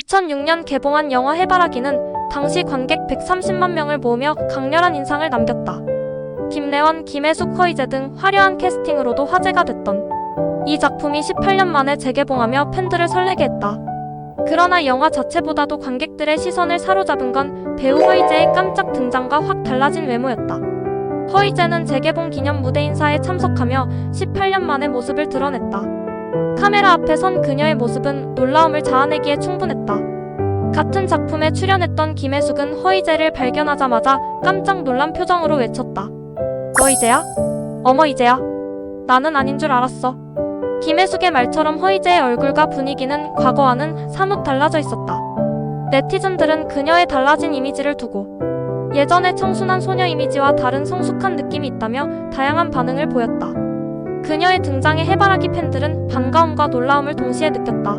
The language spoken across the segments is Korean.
2006년 개봉한 영화 해바라기는 당시 관객 130만 명을 모으며 강렬한 인상을 남겼다. 김래원, 김혜숙, 허이제 등 화려한 캐스팅으로도 화제가 됐던 이 작품이 18년 만에 재개봉하며 팬들을 설레게 했다. 그러나 영화 자체보다도 관객들의 시선을 사로잡은 건 배우 허이제의 깜짝 등장과 확 달라진 외모였다. 허이제는 재개봉 기념 무대 인사에 참석하며 18년 만의 모습을 드러냈다. 카메라 앞에 선 그녀의 모습은 놀라움을 자아내기에 충분했다. 같은 작품에 출연했던 김혜숙은 허이제를 발견하자마자 깜짝 놀란 표정으로 외쳤다. 너 이제야? 어머 이제야? 나는 아닌 줄 알았어. 김혜숙의 말처럼 허이제의 얼굴과 분위기는 과거와는 사뭇 달라져 있었다. 네티즌들은 그녀의 달라진 이미지를 두고 예전의 청순한 소녀 이미지와 다른 성숙한 느낌이 있다며 다양한 반응을 보였다. 그녀의 등장에 해바라기 팬들은 반가움과 놀라움을 동시에 느꼈다.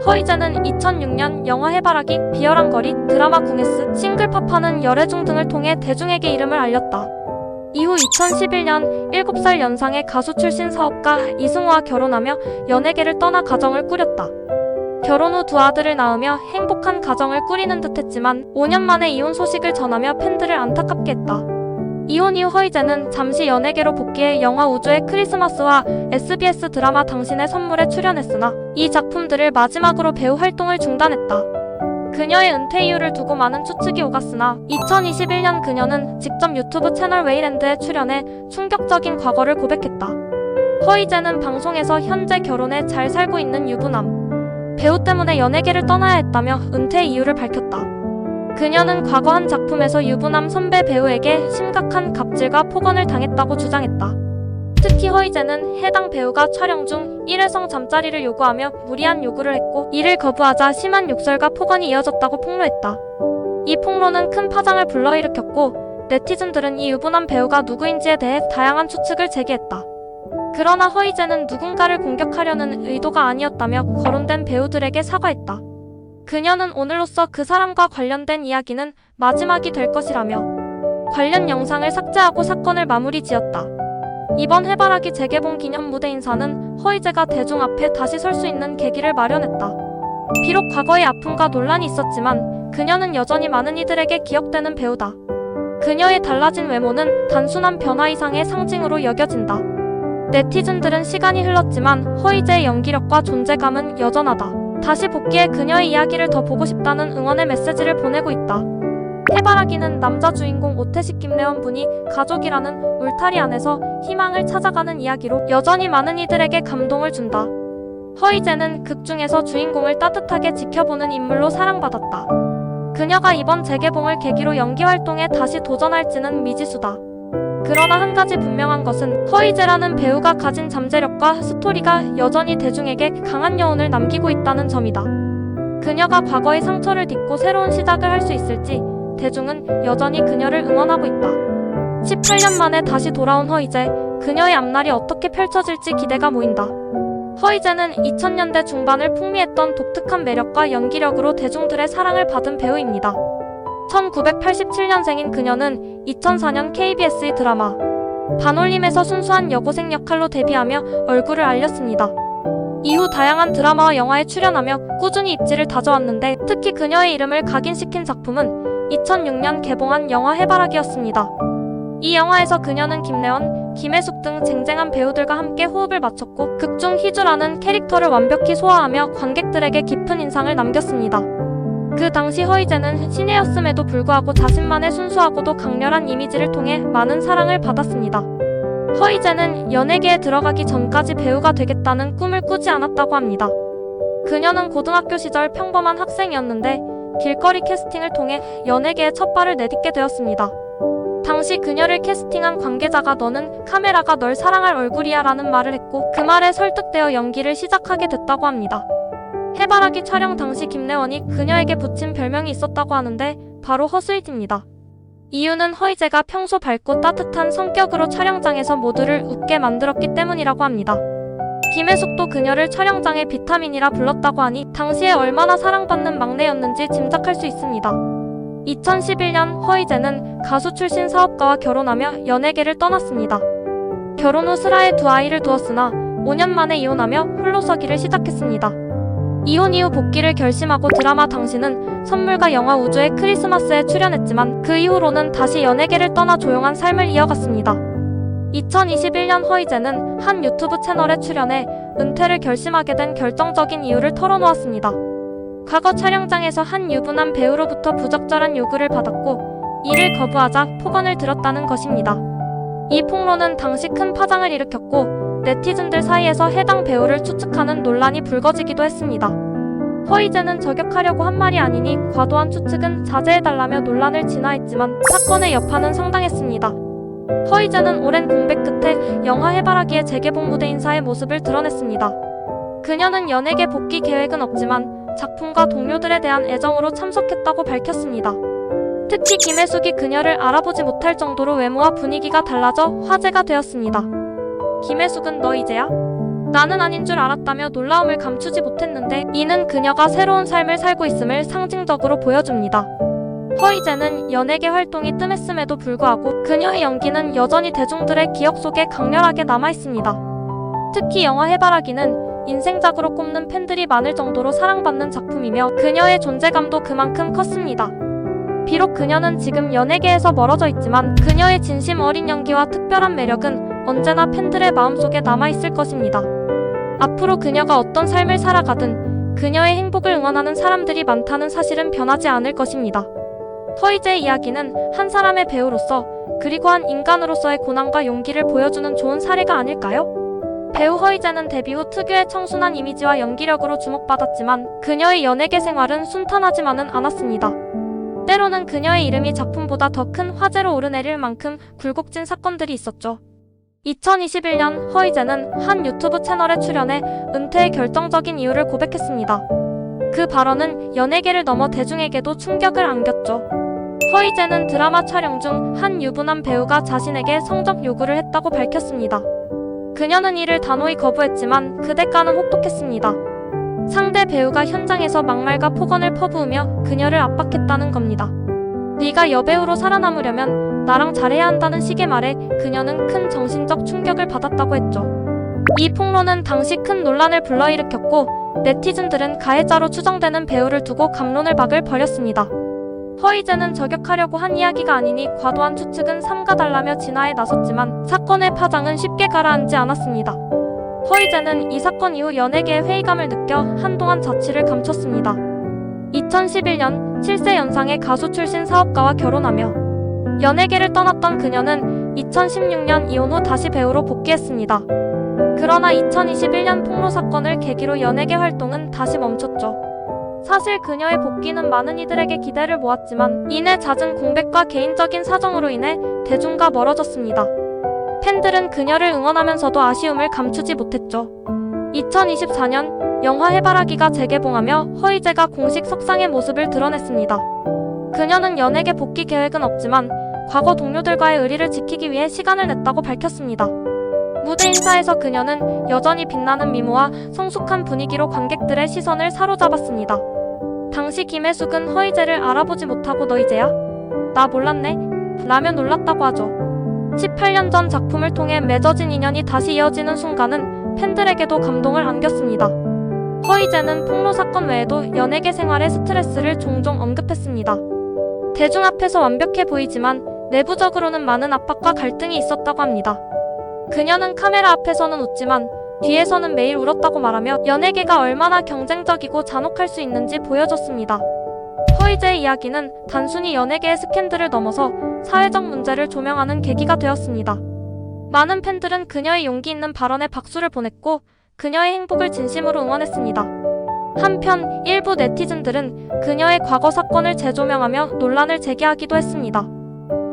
허이제는 2006년 영화 해바라기, 비열한 거리, 드라마 궁예스, 싱글 파파는 열애중 등을 통해 대중에게 이름을 알렸다. 이후 2011년 7살 연상의 가수 출신 사업가 이승우와 결혼하며 연예계를 떠나 가정을 꾸렸다. 결혼 후 두 아들을 낳으며 행복한 가정을 꾸리는 듯 했지만 5년 만에 이혼 소식을 전하며 팬들을 안타깝게 했다. 이혼 이후 허이제는 잠시 연예계로 복귀해 영화 우주의 크리스마스와 SBS 드라마 당신의 선물에 출연했으나 이 작품들을 마지막으로 배우 활동을 중단했다. 그녀의 은퇴 이유를 두고 많은 추측이 오갔으나 2021년 그녀는 직접 유튜브 채널 웨이랜드에 출연해 충격적인 과거를 고백했다. 허이제는 방송에서 현재 결혼해 잘 살고 있는 유부남, 배우 때문에 연예계를 떠나야 했다며 은퇴 이유를 밝혔다. 그녀는 과거 한 작품에서 유부남 선배 배우에게 심각한 갑질과 폭언을 당했다고 주장했다. 특히 허이제는 해당 배우가 촬영 중 일회성 잠자리를 요구하며 무리한 요구를 했고 이를 거부하자 심한 욕설과 폭언이 이어졌다고 폭로했다. 이 폭로는 큰 파장을 불러일으켰고 네티즌들은 이 유부남 배우가 누구인지에 대해 다양한 추측을 제기했다. 그러나 허이제는 누군가를 공격하려는 의도가 아니었다며 거론된 배우들에게 사과했다. 그녀는 오늘로써 그 사람과 관련된 이야기는 마지막이 될 것이라며 관련 영상을 삭제하고 사건을 마무리 지었다. 이번 해바라기 재개봉 기념 무대 인사는 허이제가 대중 앞에 다시 설 수 있는 계기를 마련했다. 비록 과거의 아픔과 논란이 있었지만 그녀는 여전히 많은 이들에게 기억되는 배우다. 그녀의 달라진 외모는 단순한 변화 이상의 상징으로 여겨진다. 네티즌들은 시간이 흘렀지만 허이제의 연기력과 존재감은 여전하다. 다시 복귀해 그녀의 이야기를 더 보고 싶다는 응원의 메시지를 보내고 있다. 해바라기는 남자 주인공 오태식 김래원 분이 가족이라는 울타리 안에서 희망을 찾아가는 이야기로 여전히 많은 이들에게 감동을 준다. 허이제는 극 중에서 주인공을 따뜻하게 지켜보는 인물로 사랑받았다. 그녀가 이번 재개봉을 계기로 연기 활동에 다시 도전할지는 미지수다. 그러나 한 가지 분명한 것은 허이제라는 배우가 가진 잠재력과 스토리가 여전히 대중에게 강한 여운을 남기고 있다는 점이다. 그녀가 과거의 상처를 딛고 새로운 시작을 할 수 있을지 대중은 여전히 그녀를 응원하고 있다. 18년 만에 다시 돌아온 허이제, 그녀의 앞날이 어떻게 펼쳐질지 기대가 모인다. 허이제는 2000년대 중반을 풍미했던 독특한 매력과 연기력으로 대중들의 사랑을 받은 배우입니다. 1987년생인 그녀는 2004년 KBS의 드라마 반올림에서 순수한 여고생 역할로 데뷔하며 얼굴을 알렸습니다. 이후 다양한 드라마와 영화에 출연하며 꾸준히 입지를 다져왔는데 특히 그녀의 이름을 각인시킨 작품은 2006년 개봉한 영화 해바라기였습니다. 이 영화에서 그녀는 김래원, 김혜숙 등 쟁쟁한 배우들과 함께 호흡을 맞췄고 극중 희주라는 캐릭터를 완벽히 소화하며 관객들에게 깊은 인상을 남겼습니다. 그 당시 허이제는 신예였음에도 불구하고 자신만의 순수하고도 강렬한 이미지를 통해 많은 사랑을 받았습니다. 허이제는 연예계에 들어가기 전까지 배우가 되겠다는 꿈을 꾸지 않았다고 합니다. 그녀는 고등학교 시절 평범한 학생이었는데 길거리 캐스팅을 통해 연예계에 첫 발을 내딛게 되었습니다. 당시 그녀를 캐스팅한 관계자가 너는 카메라가 널 사랑할 얼굴이야 라는 말을 했고 그 말에 설득되어 연기를 시작하게 됐다고 합니다. 해바라기 촬영 당시 김래원이 그녀에게 붙인 별명이 있었다고 하는데 바로 허스윗입니다. 이유는 허이제가 평소 밝고 따뜻한 성격으로 촬영장에서 모두를 웃게 만들었기 때문이라고 합니다. 김혜숙도 그녀를 촬영장의 비타민이라 불렀다고 하니 당시에 얼마나 사랑받는 막내였는지 짐작할 수 있습니다. 2011년 허이제는 가수 출신 사업가와 결혼하며 연예계를 떠났습니다. 결혼 후 슬하에 두 아이를 두었으나 5년 만에 이혼하며 홀로 서기를 시작했습니다. 이혼 이후 복귀를 결심하고 드라마 당시는 선물과 영화 우주의 크리스마스에 출연했지만 그 이후로는 다시 연예계를 떠나 조용한 삶을 이어갔습니다. 2021년 허이제는 한 유튜브 채널에 출연해 은퇴를 결심하게 된 결정적인 이유를 털어놓았습니다. 과거 촬영장에서 한 유부남 배우로부터 부적절한 요구를 받았고 이를 거부하자 폭언을 들었다는 것입니다. 이 폭로는 당시 큰 파장을 일으켰고 네티즌들 사이에서 해당 배우를 추측하는 논란이 불거지기도 했습니다. 허이제는 저격하려고 한 말이 아니니 과도한 추측은 자제해달라며 논란을 진화했지만 사건의 여파는 상당했습니다. 허이제는 오랜 공백 끝에 영화 해바라기의 재개봉 무대 인사의 모습을 드러냈습니다. 그녀는 연예계 복귀 계획은 없지만 작품과 동료들에 대한 애정으로 참석했다고 밝혔습니다. 특히 김혜숙이 그녀를 알아보지 못할 정도로 외모와 분위기가 달라져 화제가 되었습니다. 김혜숙은 너 이제야? 나는 아닌 줄 알았다며 놀라움을 감추지 못했는데 이는 그녀가 새로운 삶을 살고 있음을 상징적으로 보여줍니다. 허이제는 연예계 활동이 뜸했음에도 불구하고 그녀의 연기는 여전히 대중들의 기억 속에 강렬하게 남아있습니다. 특히 영화 해바라기는 인생작으로 꼽는 팬들이 많을 정도로 사랑받는 작품이며 그녀의 존재감도 그만큼 컸습니다. 비록 그녀는 지금 연예계에서 멀어져 있지만 그녀의 진심 어린 연기와 특별한 매력은 언제나 팬들의 마음속에 남아있을 것입니다. 앞으로 그녀가 어떤 삶을 살아가든 그녀의 행복을 응원하는 사람들이 많다는 사실은 변하지 않을 것입니다. 허이제의 이야기는 한 사람의 배우로서 그리고 한 인간으로서의 고난과 용기를 보여주는 좋은 사례가 아닐까요? 배우 허이제는 데뷔 후 특유의 청순한 이미지와 연기력으로 주목받았지만 그녀의 연예계 생활은 순탄하지만은 않았습니다. 때로는 그녀의 이름이 작품보다 더 큰 화제로 오르내릴 만큼 굴곡진 사건들이 있었죠. 2021년 허이제는 한 유튜브 채널에 출연해 은퇴의 결정적인 이유를 고백했습니다. 그 발언은 연예계를 넘어 대중에게도 충격을 안겼죠. 허이제는 드라마 촬영 중 한 유부남 배우가 자신에게 성적 요구를 했다고 밝혔습니다. 그녀는 이를 단호히 거부했지만 그 대가는 혹독했습니다. 상대 배우가 현장에서 막말과 폭언을 퍼부으며 그녀를 압박했다는 겁니다. 네가 여배우로 살아남으려면 나랑 잘해야 한다는 식의 말에 그녀는 큰 정신적 충격을 받았다고 했죠. 이 폭로는 당시 큰 논란을 불러일으켰고 네티즌들은 가해자로 추정되는 배우를 두고 갑론을 박을 벌였습니다. 허이제는 저격하려고 한 이야기가 아니니 과도한 추측은 삼가달라며 진화에 나섰지만 사건의 파장은 쉽게 가라앉지 않았습니다. 허이제는 이 사건 이후 연예계의 회의감을 느껴 한동안 자취를 감췄습니다. 2011년 7세 연상의 가수 출신 사업가와 결혼하며 연예계를 떠났던 그녀는 2016년 이혼 후 다시 배우로 복귀했습니다. 그러나 2021년 폭로 사건을 계기로 연예계 활동은 다시 멈췄죠. 사실 그녀의 복귀는 많은 이들에게 기대를 모았지만 이내 잦은 공백과 개인적인 사정으로 인해 대중과 멀어졌습니다. 팬들은 그녀를 응원하면서도 아쉬움을 감추지 못했죠. 2024년 영화 해바라기가 재개봉하며 허이제가 공식 석상의 모습을 드러냈습니다. 그녀는 연예계 복귀 계획은 없지만 과거 동료들과의 의리를 지키기 위해 시간을 냈다고 밝혔습니다. 무대 인사에서 그녀는 여전히 빛나는 미모와 성숙한 분위기로 관객들의 시선을 사로잡았습니다. 당시 김혜숙은 허이제를 알아보지 못하고 너 이제야? 나 몰랐네? 라며 놀랐다고 하죠. 18년 전 작품을 통해 맺어진 인연이 다시 이어지는 순간은 팬들에게도 감동을 안겼습니다. 허이제는 폭로 사건 외에도 연예계 생활의 스트레스를 종종 언급했습니다. 대중 앞에서 완벽해 보이지만 내부적으로는 많은 압박과 갈등이 있었다고 합니다. 그녀는 카메라 앞에서는 웃지만 뒤에서는 매일 울었다고 말하며 연예계가 얼마나 경쟁적이고 잔혹할 수 있는지 보여줬습니다. 허이제의 이야기는 단순히 연예계의 스캔들을 넘어서 사회적 문제를 조명하는 계기가 되었습니다. 많은 팬들은 그녀의 용기 있는 발언에 박수를 보냈고 그녀의 행복을 진심으로 응원했습니다. 한편 일부 네티즌들은 그녀의 과거 사건을 재조명하며 논란을 제기하기도 했습니다.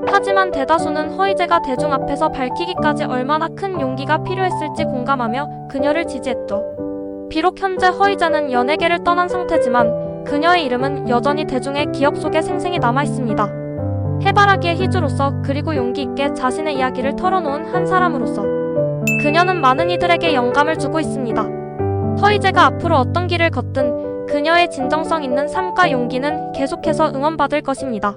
하지만 대다수는 허이제가 대중 앞에서 밝히기까지 얼마나 큰 용기가 필요했을지 공감하며 그녀를 지지했죠. 비록 현재 허이제는 연예계를 떠난 상태지만 그녀의 이름은 여전히 대중의 기억 속에 생생히 남아있습니다. 해바라기의 희주로서 그리고 용기 있게 자신의 이야기를 털어놓은 한 사람으로서 그녀는 많은 이들에게 영감을 주고 있습니다. 허이제가 앞으로 어떤 길을 걷든 그녀의 진정성 있는 삶과 용기는 계속해서 응원받을 것입니다.